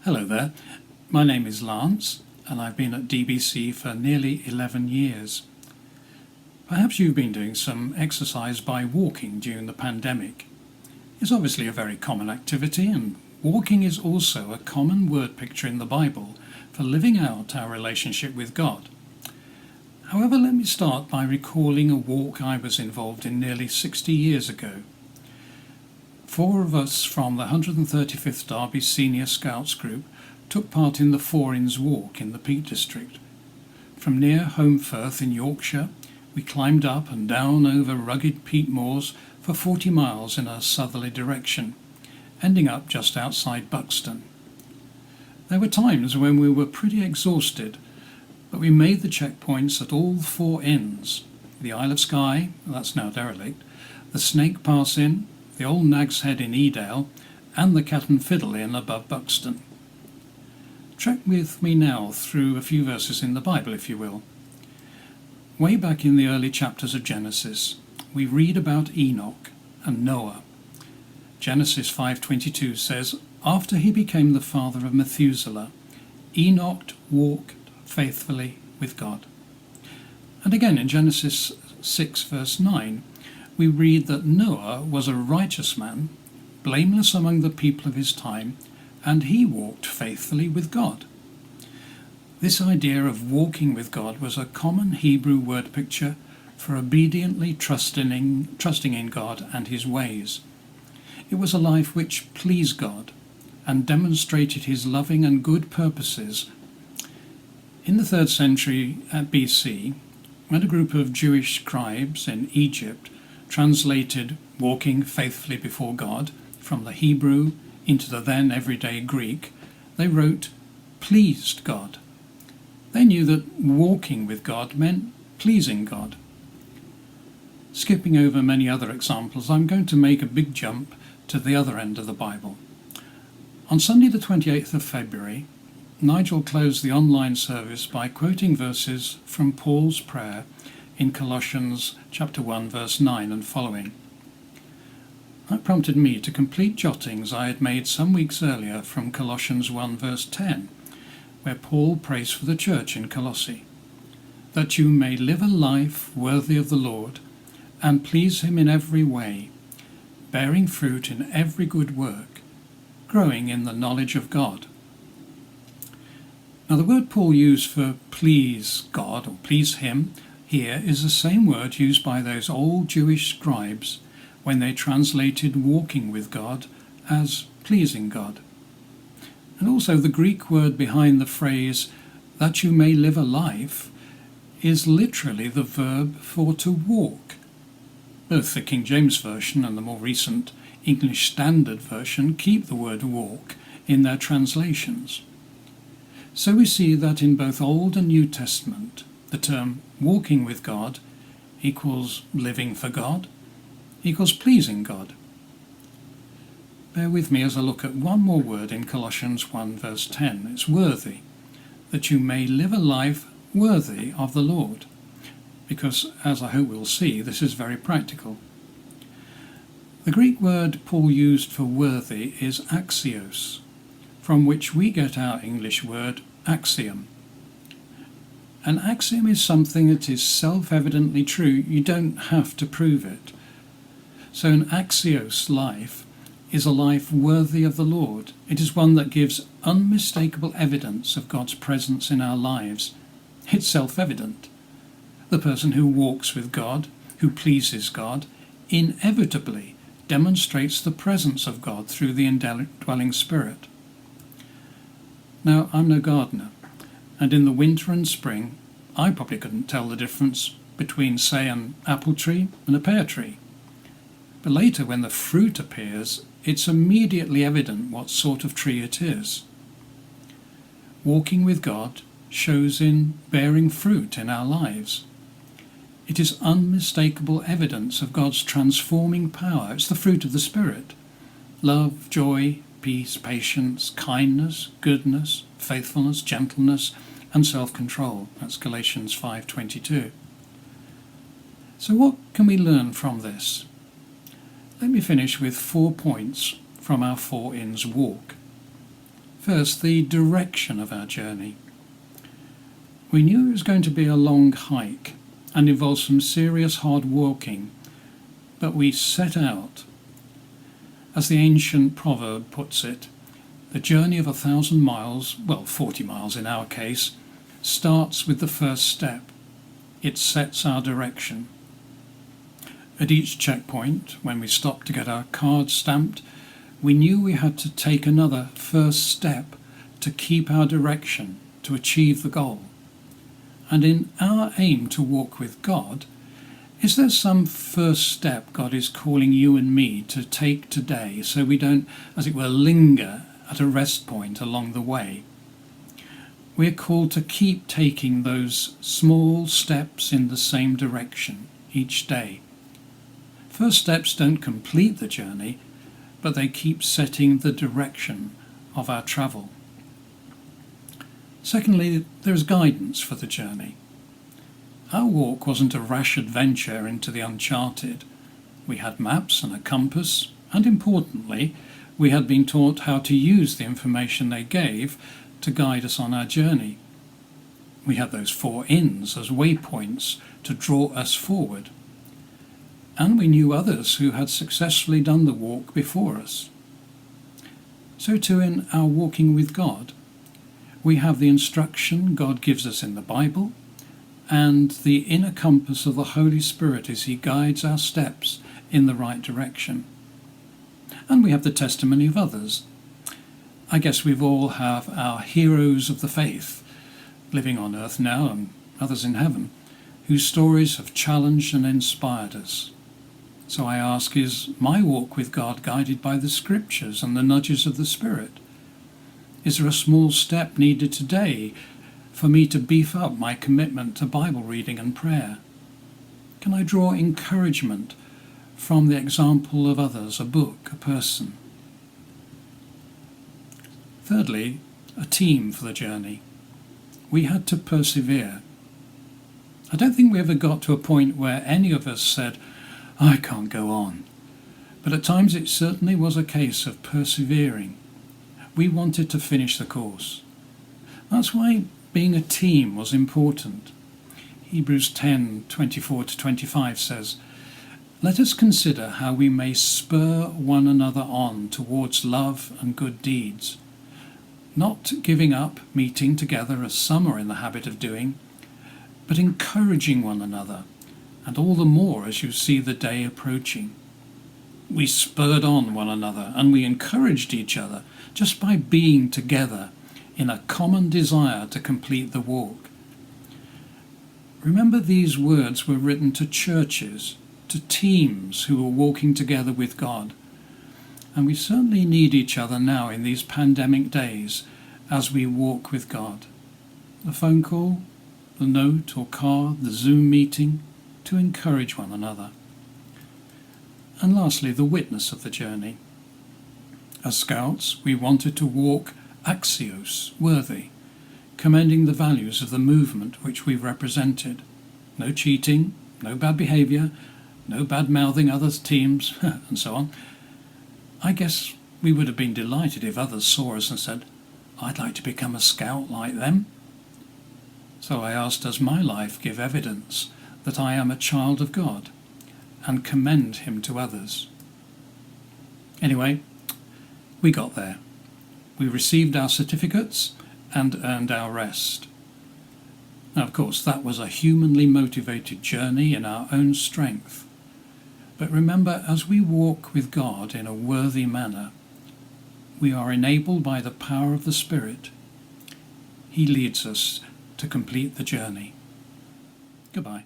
Hello there, my name is Lance and I've been at DBC for nearly 11 years. Perhaps you've been doing some exercise by walking during the pandemic. It's obviously a very common activity, and walking is also a common word picture in the Bible for living out our relationship with God. However, let me start by recalling a walk I was involved in nearly 60 years ago. 4 of us from the 135th Derby Senior Scouts Group took part in the Four Inns Walk in the Peak District. From near Holmfirth in Yorkshire, we climbed up and down over rugged peat moors for 40 miles in a southerly direction, ending up just outside Buxton. There were times when we were pretty exhausted, but we made the checkpoints at all 4 inns: the Isle of Skye, that's now derelict, the Snake Pass Inn, the Old Nag's Head in Edale, and the Cat and Fiddle Inn above Buxton. Trek with me now through a few verses in the Bible, if you will. Way back in the early chapters of Genesis, we read about Enoch and Noah. Genesis 5:22 says, "After he became the father of Methuselah, Enoch walked faithfully with God." And again in Genesis 6 verse 9, we read that Noah was a righteous man, blameless among the people of his time, and he walked faithfully with God. This idea of walking with God was a common Hebrew word picture for obediently trusting in God and his ways. It was a life which pleased God and demonstrated his loving and good purposes. In the 3rd century at BC, when a group of Jewish scribes in Egypt translated walking faithfully before God from the Hebrew into the then everyday Greek, they wrote pleased God. They knew that walking with God meant pleasing God. Skipping over many other examples, I'm going to make a big jump to the other end of the Bible. On Sunday the 28th of February, Nigel closed the online service by quoting verses from Paul's prayer in Colossians chapter 1 verse 9 and following. That prompted me to complete jottings I had made some weeks earlier from Colossians 1 verse 10, where Paul prays for the church in Colossae, that you may live a life worthy of the Lord and please him in every way, bearing fruit in every good work, growing in the knowledge of God. Now the word Paul used for please God or please him here is the same word used by those old Jewish scribes when they translated walking with God as pleasing God. And also the Greek word behind the phrase that you may live a life is literally the verb for to walk. Both the King James Version and the more recent English Standard Version keep the word walk in their translations. So we see that in both Old and New Testament, the term walking with God equals living for God, equals pleasing God. Bear with me as I look at one more word in Colossians 1 verse 10. It's worthy, that you may live a life worthy of the Lord. Because, as I hope we'll see, this is very practical. The Greek word Paul used for worthy is axios, from which we get our English word axiom. An axiom is something that is self-evidently true. You don't have to prove it. So an axios life is a life worthy of the Lord. It is one that gives unmistakable evidence of God's presence in our lives. It's self-evident. The person who walks with God, who pleases God, inevitably demonstrates the presence of God through the indwelling Spirit. Now, I'm no gardener, and in the winter and spring, I probably couldn't tell the difference between, say, an apple tree and a pear tree. But later, when the fruit appears, it's immediately evident what sort of tree it is. Walking with God shows in bearing fruit in our lives. It is unmistakable evidence of God's transforming power. It's the fruit of the Spirit: love, joy, peace, patience, kindness, goodness, faithfulness, gentleness, and self-control. That's Galatians 5:22. So what can we learn from this? Let me finish with 4 points from our 4 Inns walk. First, the direction of our journey. We knew it was going to be a long hike and involve some serious hard walking, but we set out. As the ancient proverb puts it, the journey of 1,000 miles, well, 40 miles in our case, starts with the first step. It sets our direction. At each checkpoint, when we stopped to get our card stamped, we knew we had to take another first step to keep our direction, to achieve the goal. And in our aim to walk with God, is there some first step God is calling you and me to take today so we don't, as it were, linger at a rest point along the way? We're called to keep taking those small steps in the same direction each day. First steps don't complete the journey, but they keep setting the direction of our travel. Secondly, there's guidance for the journey. Our walk wasn't a rash adventure into the uncharted. We had maps and a compass, and importantly, we had been taught how to use the information they gave to guide us on our journey. We had those 4 inns as waypoints to draw us forward. And we knew others who had successfully done the walk before us. So too in our walking with God, we have the instruction God gives us in the Bible and the inner compass of the Holy Spirit as He guides our steps in the right direction. And we have the testimony of others. I guess we've all have our heroes of the faith living on earth now and others in heaven, whose stories have challenged and inspired us. So I ask, is my walk with God guided by the Scriptures and the nudges of the Spirit? Is there a small step needed today for me to beef up my commitment to Bible reading and prayer? Can I draw encouragement from the example of others, a book, a person? Thirdly, a team for the journey. We had to persevere. I don't think we ever got to a point where any of us said, I can't go on. But at times it certainly was a case of persevering. We wanted to finish the course. That's why being a team was important. Hebrews 10:24-25 says, Let us consider how we may spur one another on towards love and good deeds, not giving up meeting together as some are in the habit of doing, but encouraging one another, and all the more as you see the day approaching. We spurred on one another and we encouraged each other just by being together in a common desire to complete the walk. Remember, these words were written to churches, to teams who were walking together with God. And we certainly need each other now in these pandemic days as we walk with God. The phone call, the note or card, the Zoom meeting, to encourage one another. And lastly, the witness of the journey. As scouts, we wanted to walk axios, worthy, commending the values of the movement which we represented. No cheating, no bad behaviour, no bad-mouthing other teams, and so on. I guess we would have been delighted if others saw us and said, I'd like to become a scout like them. So I asked, does my life give evidence that I am a child of God, and commend Him to others? Anyway, we got there. We received our certificates and earned our rest. Now, of course, that was a humanly motivated journey in our own strength. But remember, as we walk with God in a worthy manner, we are enabled by the power of the Spirit. He leads us to complete the journey. Goodbye.